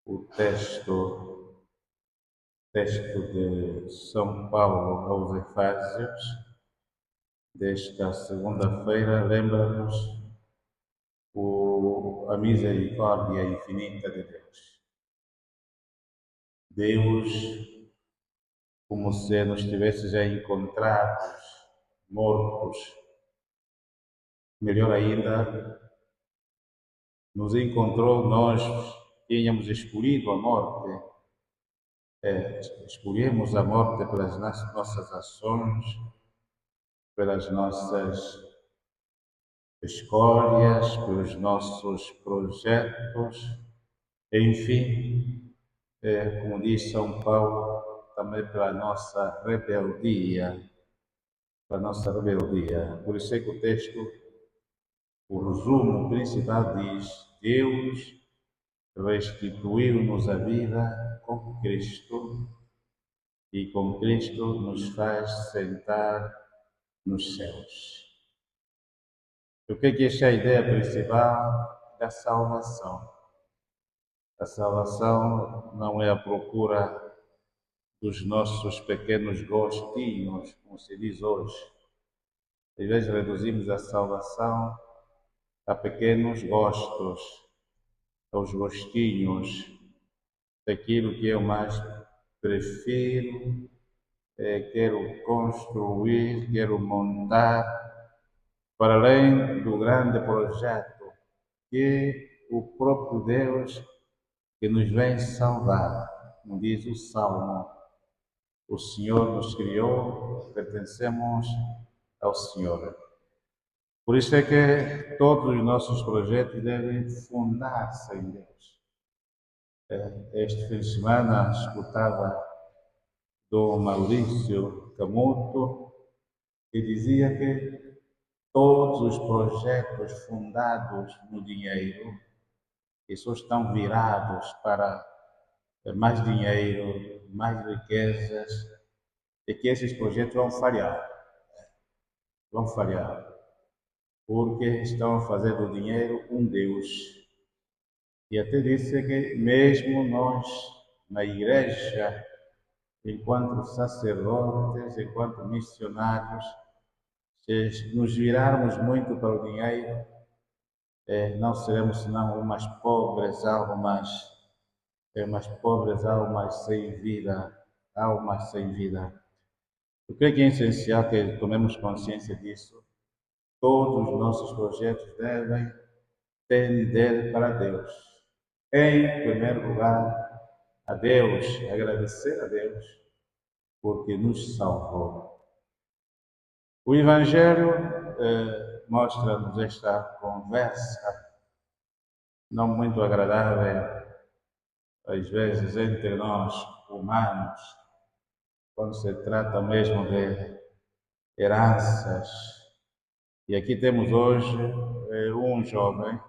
o texto de São Paulo aos Efésios, desta segunda-feira, lembra-nos a misericórdia infinita de Deus. Deus, como se nos tivesse já encontrados, mortos, melhor ainda, nos encontrou, nós tínhamos escolhido a morte, escolhemos a morte pelas nossas ações, pelas nossas escolhas, pelos nossos projetos, enfim, como diz São Paulo, também pela nossa rebeldia, Por isso é que o texto, o resumo principal diz: Deus restituiu-nos a vida com Cristo e com Cristo nos faz sentar nos céus. O que é esta ideia principal da salvação? A salvação não é a procura dos nossos pequenos gostinhos, como se diz hoje. Às vezes reduzimos a salvação a pequenos gostos, aos gostinhos daquilo que eu mais prefiro, quero construir, quero montar, para além do grande projeto que o próprio Deus que nos vem salvar. Como diz o Salmo, o Senhor nos criou, pertencemos ao Senhor. Por isso é que todos os nossos projetos devem fundar-se em Deus. Este fim de semana escutava do Maurício Camuto, que dizia que todos os projetos fundados no dinheiro, que só estão virados para mais dinheiro, mais riquezas, e que esses projetos vão falhar, porque estão a fazer do dinheiro um Deus. E até disse que mesmo nós, na igreja, enquanto sacerdotes, enquanto missionários, se nos virarmos muito para o dinheiro, não seremos senão umas pobres almas sem vida, Eu creio que é essencial que tomemos consciência disso. Todos os nossos projetos devem tender para Deus. Em primeiro lugar, a Deus, agradecer a Deus, porque nos salvou. O Evangelho mostra-nos esta conversa não muito agradável, às vezes, entre nós, humanos, quando se trata mesmo de heranças. E aqui temos hoje um jovem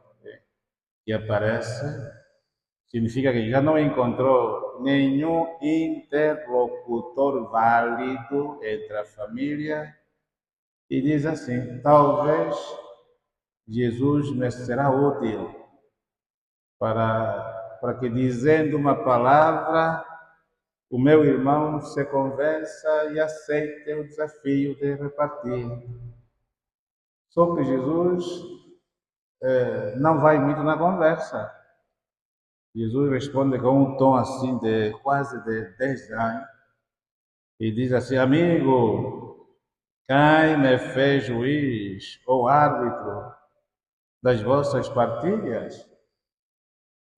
que aparece, significa que já não encontrou nenhum interlocutor válido entre a família e diz assim: talvez Jesus me será útil para que, dizendo uma palavra, o meu irmão se convença e aceite o desafio de repartir. Só que Jesus não vai muito na conversa. Jesus responde com um tom assim de quase de desdém e diz assim: amigo, quem me fez juiz ou árbitro das vossas partilhas?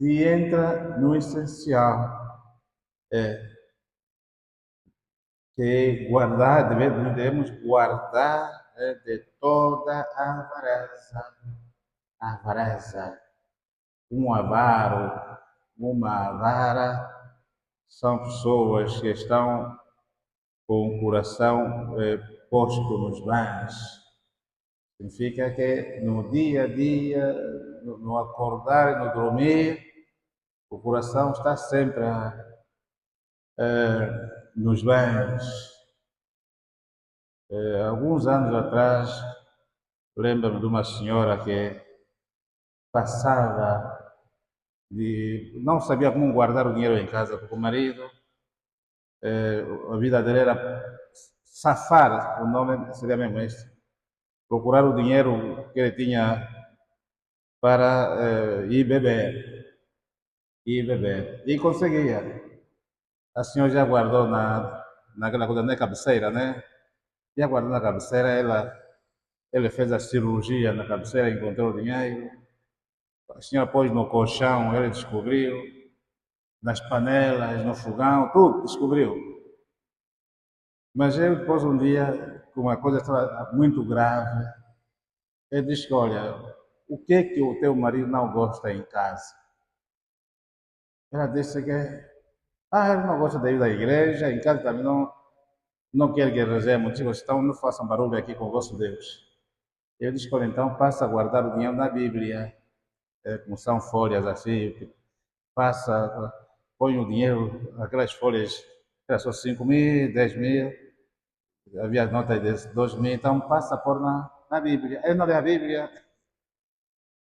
E entra no essencial, que devemos guardar de toda a avareza. Um avaro, uma avara, são pessoas que estão com o coração posto nos bens. Significa que no dia a dia, no acordar e no dormir, o coração está sempre nos bens. Alguns anos atrás, lembro-me de uma senhora que passava não sabia como guardar o dinheiro em casa, porque o marido, a vida dele era safar, o nome seria mesmo este, procurar o dinheiro que ele tinha para ir beber, e conseguia. A senhora já guardou naquela coisa, na cabeceira, né? Já guardou na cabeceira, ele fez a cirurgia na cabeceira, encontrou o dinheiro. A senhora pôs no colchão, ele descobriu, nas panelas, no fogão, tudo descobriu. Mas ele depois um dia, como a coisa estava muito grave, ele disse que, olha, o que é que o teu marido não gosta em casa? Ela disse que, ele não gosta de ir à igreja, em casa também não quer que rezemos, digo, então não façam barulho aqui com o vosso Deus. Eu disse, olha, então passa a guardar o dinheiro na Bíblia, como são folhas assim, passa, põe o dinheiro, aquelas folhas, era só 5.000, 10.000, havia notas de 2.000, então passa a pôr na Bíblia. Ele não lê a Bíblia,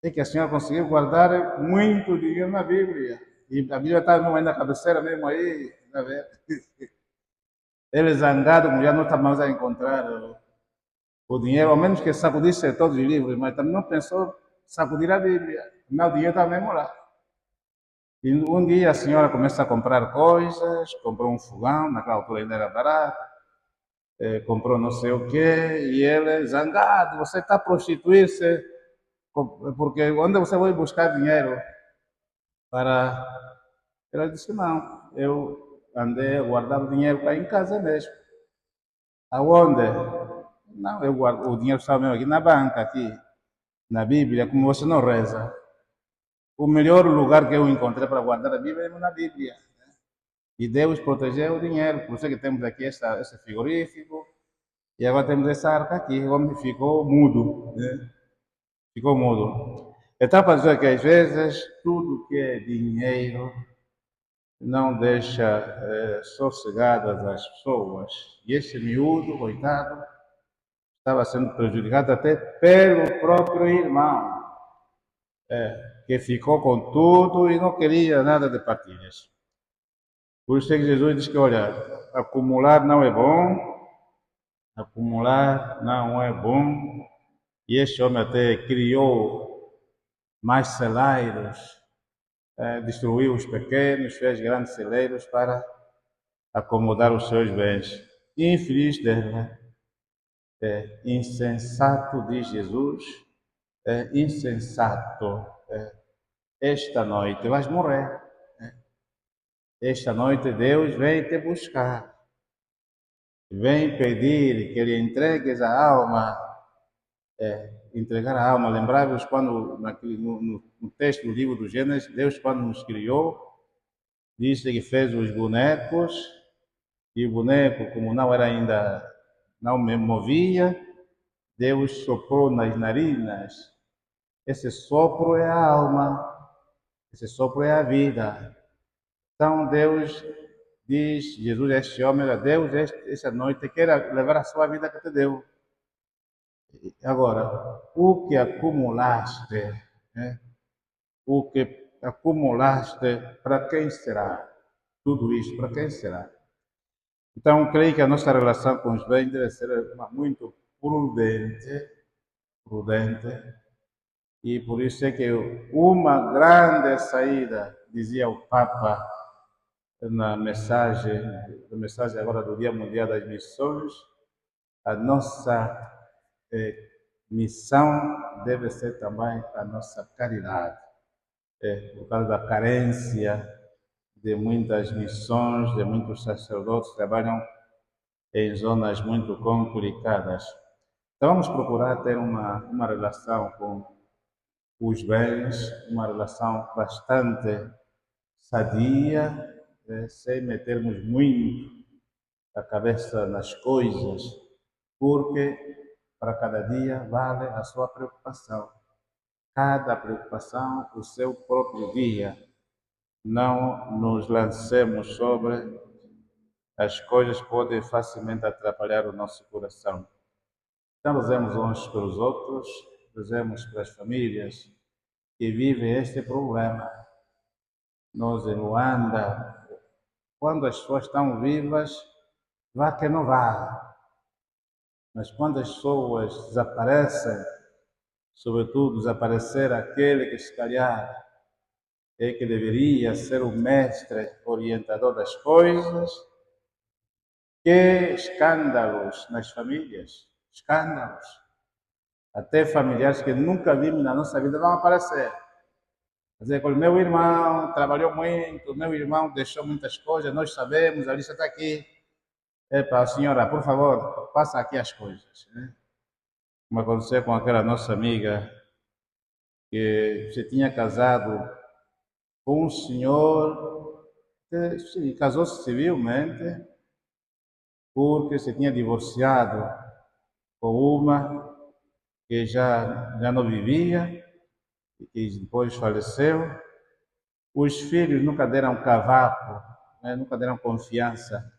é que a senhora conseguiu guardar muito dinheiro na Bíblia. E a Bíblia está mesmo aí na cabeceira, mesmo aí, tá vendo? Ele zangado, mulher não está mais a encontrar o dinheiro, ao menos que sacudisse todos os livros, mas também não pensou sacudir a Bíblia. Não, o dinheiro está mesmo lá. E um dia a senhora começa a comprar coisas, comprou um fogão, naquela altura ainda era barato, comprou não sei o quê, e ele, zangado, você está a prostituir-se, porque onde você vai buscar dinheiro para... Ela disse, não, eu andei a guardar o dinheiro cá em casa mesmo. Aonde? Não, eu guardo, o dinheiro estava mesmo aqui na banca, aqui, na Bíblia, como você não reza. O melhor lugar que eu encontrei para guardar a Bíblia é na Bíblia. E Deus protegeu o dinheiro, por isso é que temos aqui esse frigorífico, e agora temos essa arca aqui, o homem ficou mudo, né? Ficou mudo. Então, para dizer que às vezes tudo que é dinheiro não deixa sossegadas as pessoas. E esse miúdo, coitado, estava sendo prejudicado até pelo próprio irmão, que ficou com tudo e não queria nada de partilhas. Por isso é que Jesus diz que, olha, acumular não é bom, acumular não é bom. E este homem até criou mais celeiros, destruiu os pequenos, fez grandes celeiros para acomodar os seus bens. Infeliz dele, insensato, diz Jesus, insensato, esta noite vais morrer. Esta noite Deus vem te buscar, vem pedir que lhe entregues a alma, entregar a alma. Lembrai-vos quando, no texto do livro do Gênesis, Deus, quando nos criou, disse que fez os bonecos, e o boneco, como não era ainda, não me movia, Deus soprou nas narinas. Esse sopro é a alma, esse sopro é a vida. Então Deus diz, Jesus, este homem, Deus, esta noite, quer levar a sua vida que te deu. Agora, o que acumulaste, né? O que acumulaste, para quem será? Tudo isso, para quem será? Então, creio que a nossa relação com os bens deve ser muito prudente, e por isso é que uma grande saída, dizia o Papa na mensagem agora do Dia Mundial das Missões, a nossa missão deve ser também a nossa caridade, por causa da carência de muitas missões, de muitos sacerdotes que trabalham em zonas muito complicadas. Então vamos procurar ter uma relação com os bens, uma relação bastante sadia, sem metermos muito a cabeça nas coisas, porque para cada dia vale a sua preocupação. Cada preocupação, o seu próprio dia. Não nos lancemos sobre as coisas que podem facilmente atrapalhar o nosso coração. Então, rezemos uns pelos outros, rezemos pelas famílias que vivem este problema. Nós em Luanda, quando as pessoas estão vivas, vá que não vá. Mas quando as pessoas desaparecem, sobretudo desaparecer aquele que se calhar é que deveria ser o mestre orientador das coisas, que escândalos nas famílias, escândalos. Até familiares que nunca vimos na nossa vida vão aparecer. Quer dizer, o meu irmão trabalhou muito, o meu irmão deixou muitas coisas, nós sabemos, a lista está aqui. Epa, senhora, por favor, passa aqui as coisas. Né? Como aconteceu com aquela nossa amiga que se tinha casado com um senhor que sim, casou-se civilmente porque se tinha divorciado com uma que já não vivia e que depois faleceu. Os filhos nunca deram cavaco, né? Nunca deram confiança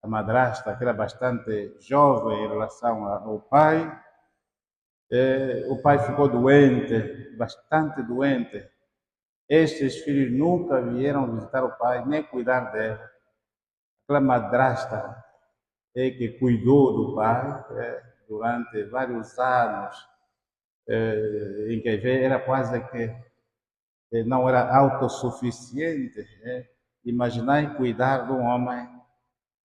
à madrasta, que era bastante jovem em relação ao pai. O pai ficou doente, bastante doente. Estes filhos nunca vieram visitar o pai, nem cuidar dele. Aquela madrasta que cuidou do pai durante vários anos, em que era quase que não era autossuficiente. Imaginar cuidar de um homem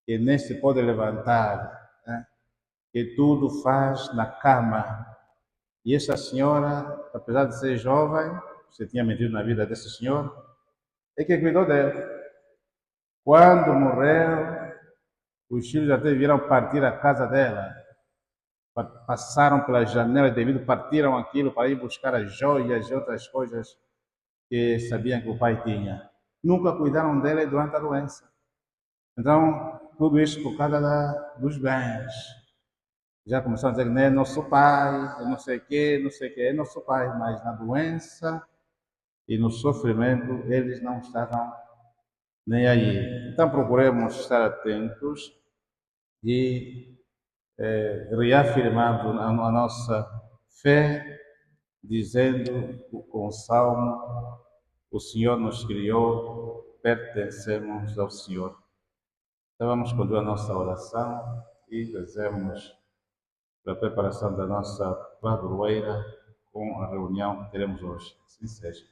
que nem se pode levantar, né? Que tudo faz na cama. E essa senhora, apesar de ser jovem, você tinha metido na vida desse senhor, é que cuidou dele. Quando morreu, os filhos até vieram partir a casa dela. Passaram pela janela devido, partiram aquilo para ir buscar as joias e outras coisas que sabiam que o pai tinha. Nunca cuidaram dele durante a doença. Então, tudo isso por causa dos bens. Já começaram a dizer que não é nosso pai, é não sei o quê, não sei o quê, é nosso pai, mas na doença e no sofrimento eles não estavam nem aí. Então procuremos estar atentos e reafirmando a nossa fé, dizendo com o Salmo: o Senhor nos criou, pertencemos ao Senhor. Então vamos conduzir a nossa oração e rezemos para a preparação da nossa padroeira com a reunião que teremos hoje. Assim seja.